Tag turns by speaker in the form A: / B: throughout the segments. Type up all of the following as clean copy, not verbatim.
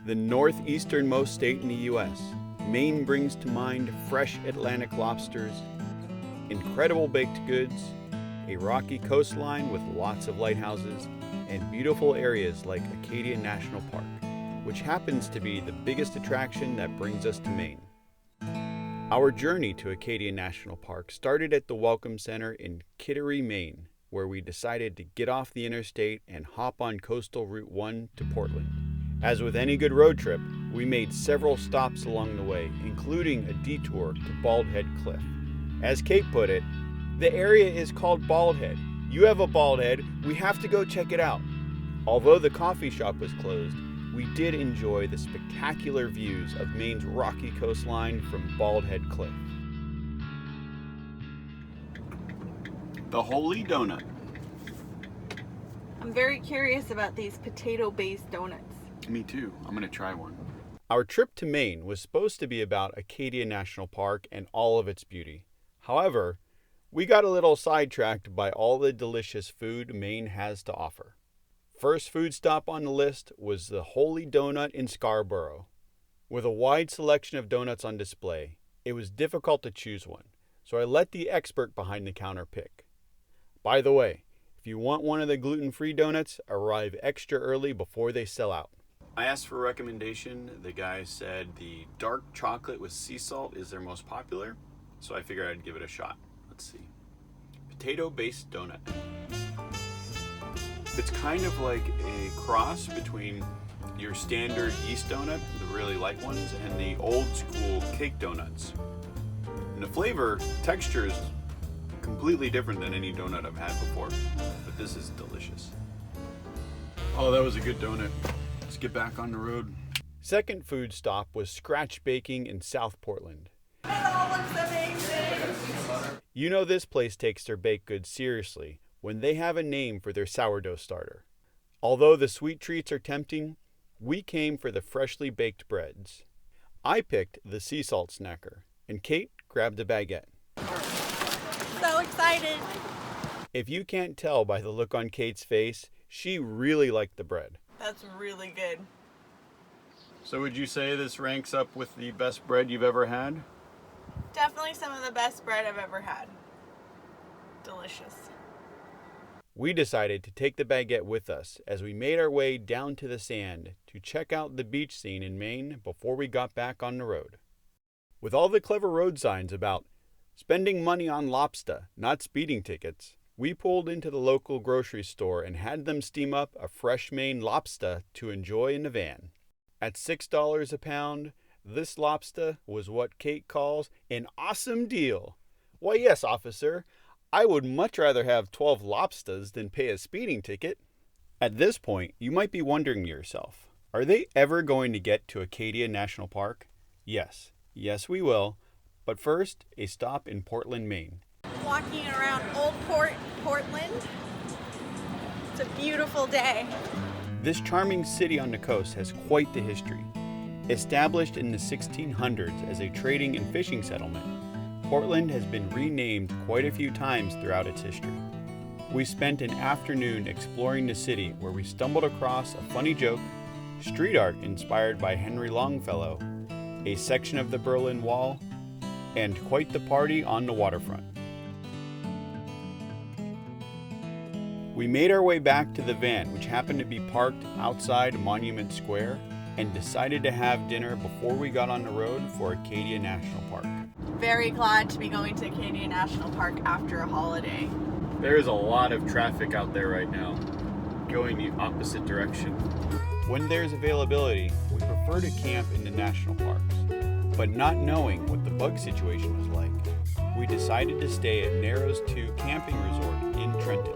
A: The northeasternmost state in the U.S., Maine brings to mind fresh Atlantic lobsters, incredible baked goods, a rocky coastline with lots of lighthouses, and beautiful areas like Acadia National Park, which happens to be the biggest attraction that brings us to Maine. Our journey to Acadia National Park started at the Welcome Center in Kittery, Maine, where we decided to get off the interstate and hop on Coastal Route 1 to Portland. As with any good road trip, we made several stops along the way, including a detour to Bald Head Cliff. As Kate put it, the area is called Bald Head. You have a bald head, we have to go check it out. Although the coffee shop was closed, we did enjoy the spectacular views of Maine's rocky coastline from Bald Head Cliff. The Holy Donut.
B: I'm very curious about these potato-based donuts.
A: Me too. I'm gonna try one. Our trip to Maine was supposed to be about Acadia National Park and all of its beauty. However, we got a little sidetracked by all the delicious food Maine has to offer. First food stop on the list was the Holy Donut in Scarborough. With a wide selection of donuts on display, it was difficult to choose one, so I let the expert behind the counter pick. By the way, if you want one of the gluten-free donuts, arrive extra early before they sell out. I asked for a recommendation. The guy said the dark chocolate with sea salt is their most popular, so I figured I'd give it a shot. Let's see. Potato-based donut. It's kind of like a cross between your standard yeast donut, the really light ones, and the old school cake donuts. And the flavor, texture is completely different than any donut I've had before, but this is delicious. Oh, that was a good donut. Let's get back on the road. Second food stop was Scratch Baking in South Portland.
B: It all looks amazing!
A: You know this place takes their baked goods seriously when they have a name for their sourdough starter. Although the sweet treats are tempting, we came for the freshly baked breads. I picked the sea salt snacker, and Kate grabbed a baguette.
B: So excited!
A: If you can't tell by the look on Kate's face, she really liked the bread.
B: That's really good.
A: So would you say this ranks up with the best bread you've ever had?
B: Definitely some of the best bread I've ever had. Delicious.
A: We decided to take the baguette with us as we made our way down to the sand to check out the beach scene in Maine before we got back on the road. With all the clever road signs about spending money on lobster, not speeding tickets, we pulled into the local grocery store and had them steam up a fresh Maine lobster to enjoy in the van. At $6 a pound, this lobster was what Kate calls an awesome deal. Why, yes, officer, I would much rather have 12 lobsters than pay a speeding ticket. At this point, you might be wondering to yourself, are they ever going to get to Acadia National Park? Yes, we will. But first, a stop in Portland, Maine.
B: Walking around Old Portland. It's a beautiful day.
A: This charming city on the coast has quite the history. Established in the 1600s as a trading and fishing settlement, Portland has been renamed quite a few times throughout its history. We spent an afternoon exploring the city where we stumbled across a funny joke, street art inspired by Henry Longfellow, a section of the Berlin Wall, and quite the party on the waterfront. We made our way back to the van, which happened to be parked outside Monument Square, and decided to have dinner before we got on the road for Acadia National Park.
B: Very glad to be going to Acadia National Park after a holiday.
A: There is a lot of traffic out there right now, going the opposite direction. When there's availability, we prefer to camp in the national parks, but not knowing what the bug situation was like, we decided to stay at Narrows 2 Camping Resort in Trenton.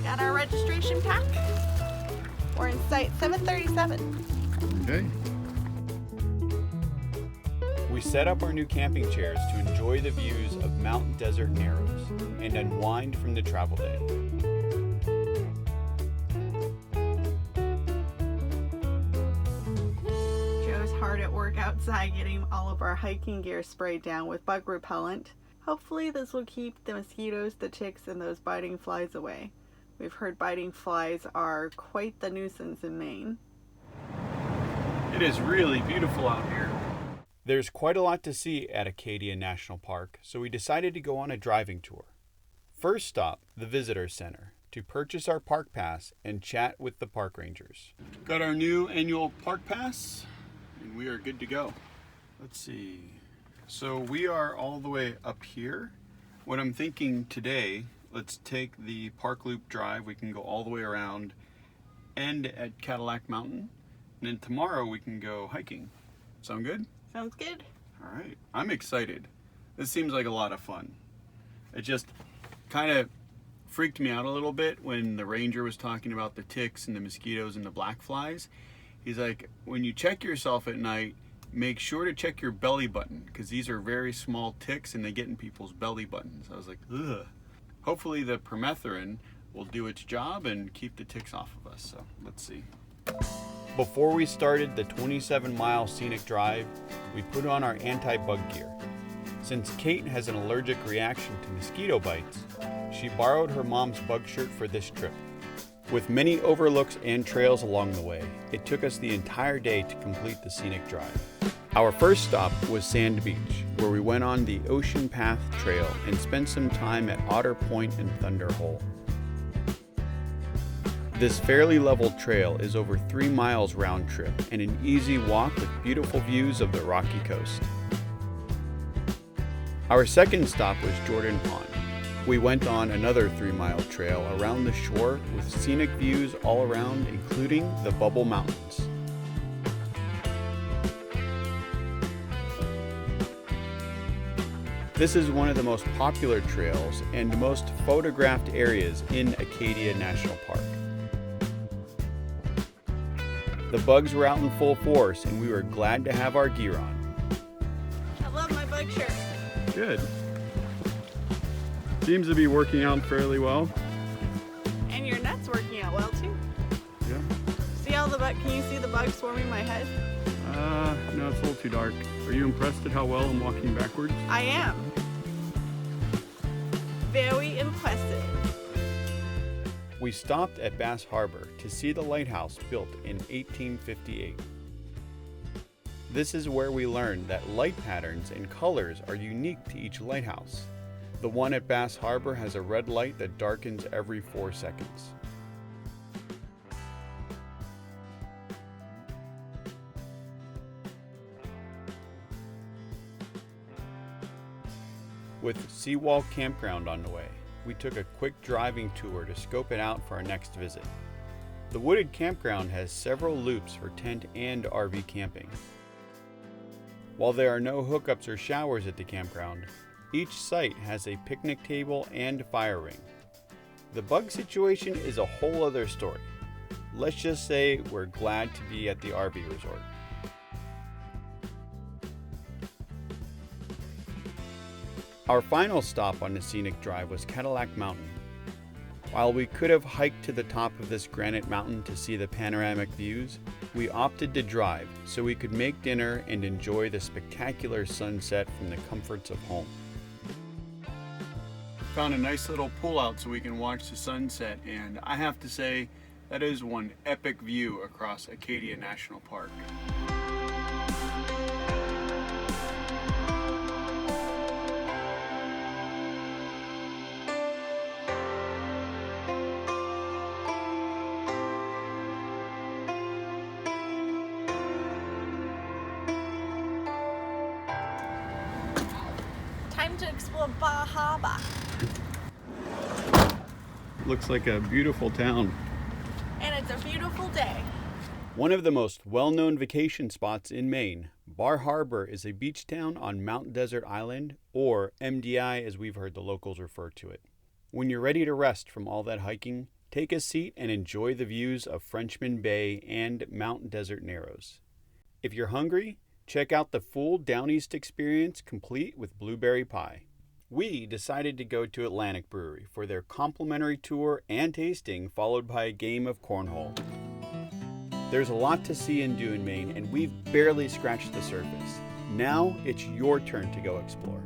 B: Got our registration pack. We're in site 737.
A: Okay. We set up our new camping chairs to enjoy the views of Mount Desert Narrows and unwind from the travel day.
B: Joe's hard at work outside getting all of our hiking gear sprayed down with bug repellent. Hopefully this will keep the mosquitoes, the ticks, and those biting flies away. We've heard biting flies are quite the nuisance in Maine.
A: It is really beautiful out here. There's quite a lot to see at Acadia National Park, so we decided to go on a driving tour. First stop, the Visitor Center, to purchase our park pass and chat with the park rangers. Got our new annual park pass, and we are good to go. Let's see. So we are all the way up here. What I'm thinking today, let's take the Park Loop Drive. We can go all the way around, end at Cadillac Mountain, and then tomorrow we can go hiking. Sound good?
B: Sounds good.
A: All right, I'm excited. This seems like a lot of fun. It just kind of freaked me out a little bit when the ranger was talking about the ticks and the mosquitoes and the black flies. He's like, when you check yourself at night, make sure to check your belly button, because these are very small ticks and they get in people's belly buttons. I was like, ugh. Hopefully the permethrin will do its job and keep the ticks off of us, so let's see. Before we started the 27-mile scenic drive, we put on our anti-bug gear. Since Kate has an allergic reaction to mosquito bites, she borrowed her mom's bug shirt for this trip. With many overlooks and trails along the way, it took us the entire day to complete the scenic drive. Our first stop was Sand Beach, where we went on the Ocean Path Trail and spent some time at Otter Point and Thunder Hole. This fairly level trail is over 3 miles round trip and an easy walk with beautiful views of the Rocky Coast. Our second stop was Jordan Pond. We went on another 3-mile trail around the shore with scenic views all around, including the Bubble Mountains. This is one of the most popular trails and most photographed areas in Acadia National Park. The bugs were out in full force and we were glad to have our gear on.
B: I love my bug shirt.
A: Good. Seems to be working out fairly well.
B: And your net's working out well too.
A: Yeah.
B: See all the bugs? Can you see the bugs swarming my head?
A: No, it's a little too dark. Are you impressed at how well I'm walking backwards?
B: I am. Very impressive.
A: We stopped at Bass Harbor to see the lighthouse built in 1858. This is where we learned that light patterns and colors are unique to each lighthouse. The one at Bass Harbor has a red light that darkens every 4 seconds. With Seawall Campground on the way, we took a quick driving tour to scope it out for our next visit. The wooded campground has several loops for tent and RV camping. While there are no hookups or showers at the campground, each site has a picnic table and fire ring. The bug situation is a whole other story. Let's just say we're glad to be at the RV resort. Our final stop on the scenic drive was Cadillac Mountain. While we could have hiked to the top of this granite mountain to see the panoramic views, we opted to drive so we could make dinner and enjoy the spectacular sunset from the comforts of home. Found a nice little pool out so we can watch the sunset, and I have to say that is one epic view across Acadia National Park.
B: Time to explore Bar Harbor.
A: Looks like a beautiful town.
B: And it's a beautiful day.
A: One of the most well-known vacation spots in Maine, Bar Harbor is a beach town on Mount Desert Island, or MDI as we've heard the locals refer to it. When you're ready to rest from all that hiking, take a seat and enjoy the views of Frenchman Bay and Mount Desert Narrows. If you're hungry, check out the full Down East experience complete with blueberry pie. We decided to go to Atlantic Brewery for their complimentary tour and tasting, followed by a game of cornhole. There's a lot to see and do in Maine, and we've barely scratched the surface. Now it's your turn to go explore.